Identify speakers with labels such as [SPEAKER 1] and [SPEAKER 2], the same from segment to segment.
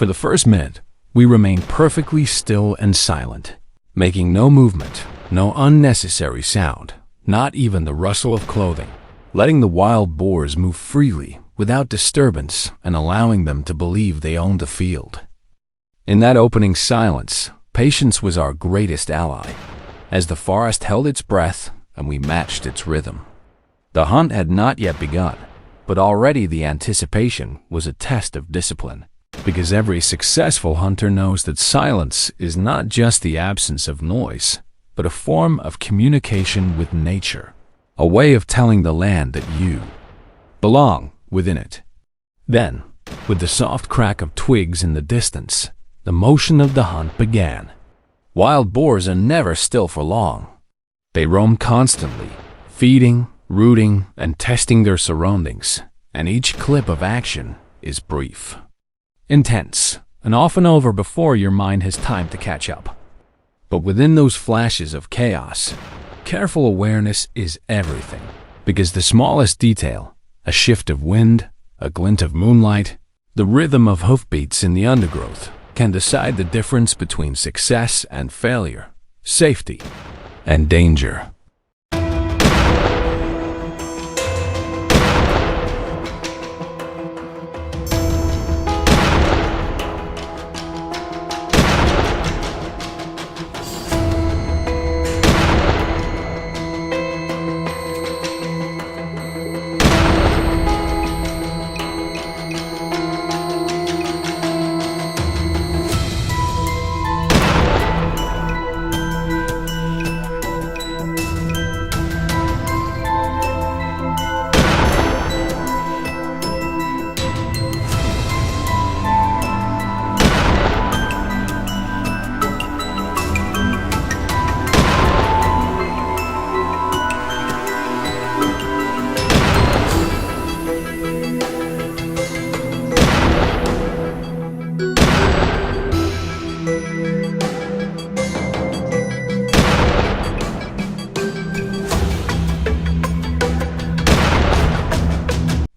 [SPEAKER 1] For the first minute, we remained perfectly still and silent, making no movement, no unnecessary sound, not even the rustle of clothing, letting the wild boars move freely without disturbance and allowing them to believe they owned the field. In that opening silence, patience was our greatest ally, as the forest held its breath and we matched its rhythm. The hunt had not yet begun, but already the anticipation was a test of discipline, because every successful hunter knows that silence is not just the absence of noise, but a form of communication with nature, a way of telling the land that you belong within it. Then, with the soft crack of twigs in the distance, the motion of the hunt began. Wild boars are never still for long. They roam constantly, feeding, rooting, and testing their surroundings, and each clip of action is brief, intense, and often over before your mind has time to catch up. But within those flashes of chaos, careful awareness is everything, because the smallest detail, a shift of wind, a glint of moonlight, the rhythm of hoofbeats in the undergrowth, can decide the difference between success and failure, safety and danger.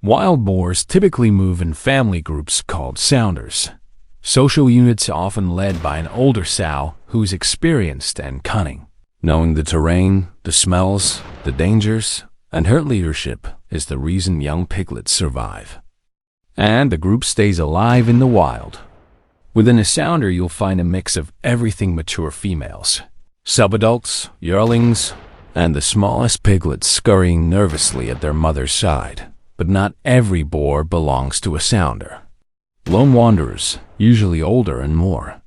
[SPEAKER 1] Wild boars typically move in family groups called sounders, social units often led by an older sow who's experienced and cunning. Knowing the terrain, the smells, the dangers, and her leadership is the reason young piglets survive. And the group stays alive in the wild. Within a sounder you'll find a mix of everything mature females, subadults, yearlings, and the smallest piglets scurrying nervously at their mother's side. But not every boar belongs to a sounder. Lone wanderers, usually older and more.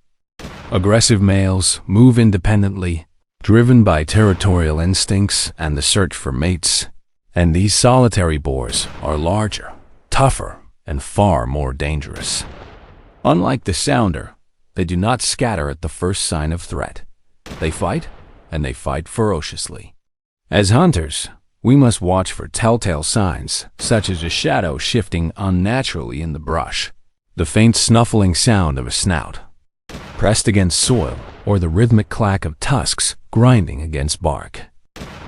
[SPEAKER 1] Aggressive males move independently, driven by territorial instincts and the search for mates. And these solitary boars are larger, tougher, and far more dangerous. Unlike the sounder, they do not scatter at the first sign of threat. They fight, and they fight ferociously. As hunters, we must watch for telltale signs, such as a shadow shifting unnaturally in the brush, the faint snuffling sound of a snout pressed against soil, or the rhythmic clack of tusks grinding against bark.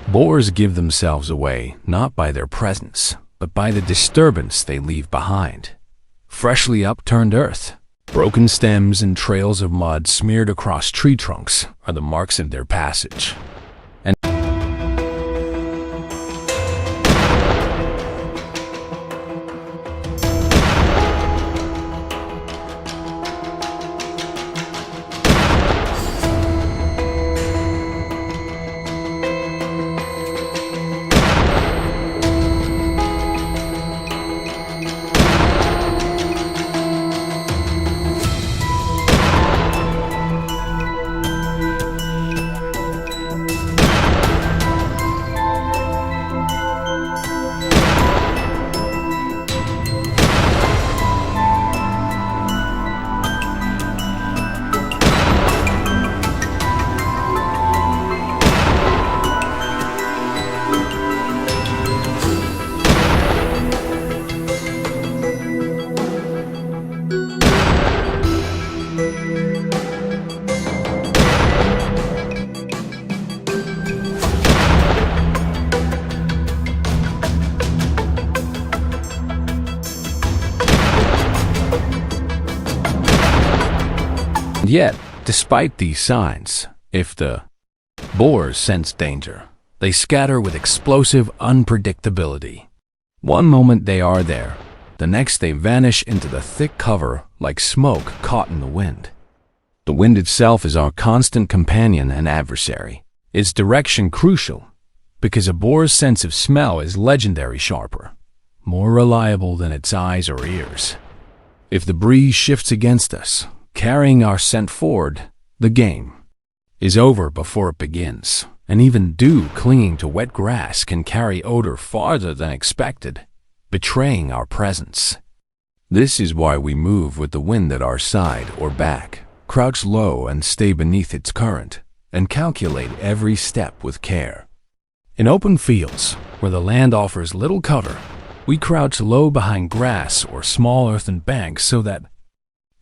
[SPEAKER 1] Boars give themselves away not by their presence, but by the disturbance they leave behind. Freshly upturned earth, broken stems, and trails of mud smeared across tree trunks are the marks of their passage. And Yet, despite these signs, if the boars sense danger, they scatter with explosive unpredictability. One moment they are there, the next they vanish into the thick cover like smoke caught in the wind. The wind itself is our constant companion and adversary. Its direction crucial, because a boar's sense of smell is legendary sharper, more reliable than its eyes or ears. If the breeze shifts against us, carrying our scent forward, the game is over before it begins, and even dew clinging to wet grass can carry odor farther than expected, betraying our presence. This is why we move with the wind at our side or back, crouch low and stay beneath its current, and calculate every step with care. In open fields, where the land offers little cover, we crouch low behind grass or small earthen banks so that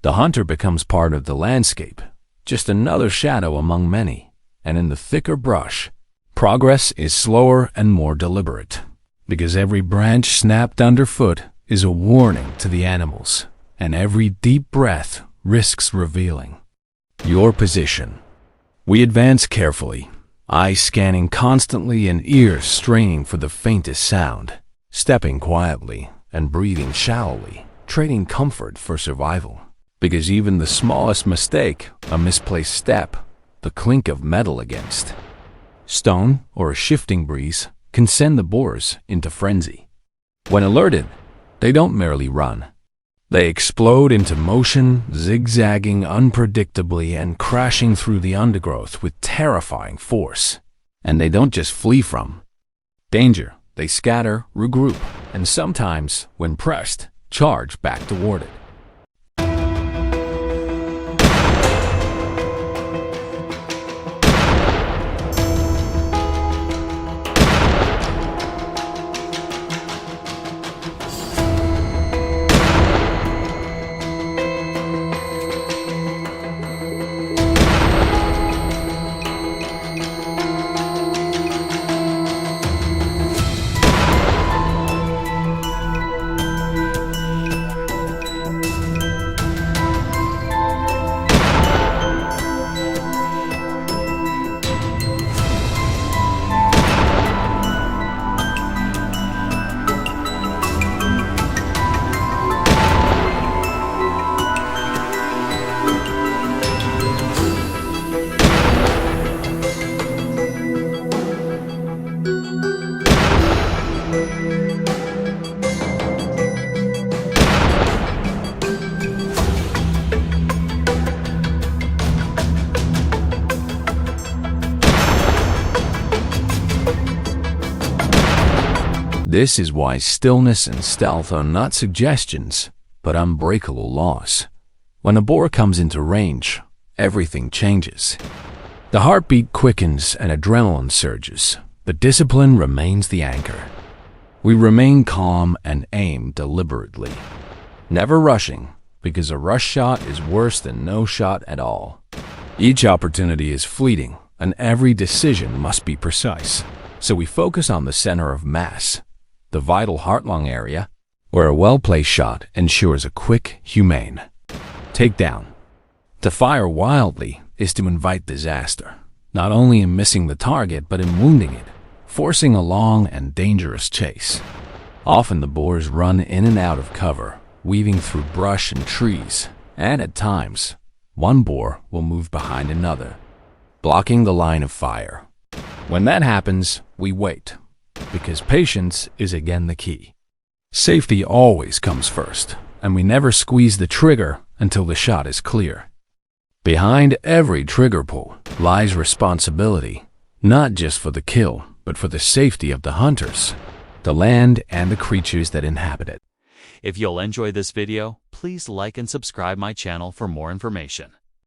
[SPEAKER 1] the hunter becomes part of the landscape, just another shadow among many, and in the thicker brush, progress is slower and more deliberate, because every branch snapped underfoot is a warning to the animals, and every deep breath risks revealing your position. We advance carefully, eyes scanning constantly and ears straining for the faintest sound, stepping quietly and breathing shallowly, trading comfort for survival. Because even the smallest mistake, a misplaced step, the clink of metal against stone or a shifting breeze, can send the boars into frenzy. When alerted, they don't merely run. They explode into motion, zigzagging unpredictably and crashing through the undergrowth with terrifying force. And they don't just flee from danger, they scatter, regroup, and sometimes, when pressed, charge back toward it. This is why stillness and stealth are not suggestions, but unbreakable laws. When a boar comes into range, everything changes. The heartbeat quickens and adrenaline surges, but discipline remains the anchor. We remain calm and aim deliberately, never rushing, because a rush shot is worse than no shot at all. Each opportunity is fleeting, and every decision must be precise. So we focus on the center of mass, the vital heart-lung area, where a well-placed shot ensures a quick, humane takedown. To fire wildly is to invite disaster, not only in missing the target but in wounding it, forcing a long and dangerous chase. Often the boars run in and out of cover, weaving through brush and trees, and at times, one boar will move behind another, blocking the line of fire. When that happens, we wait, because patience is again the key. Safety always comes first, and we never squeeze the trigger until the shot is clear. Behind every trigger pull lies responsibility, not just for the kill, but for the safety of the hunters, the land, and the creatures that inhabit it.
[SPEAKER 2] If you'll enjoy this video, please like and subscribe my channel for more information.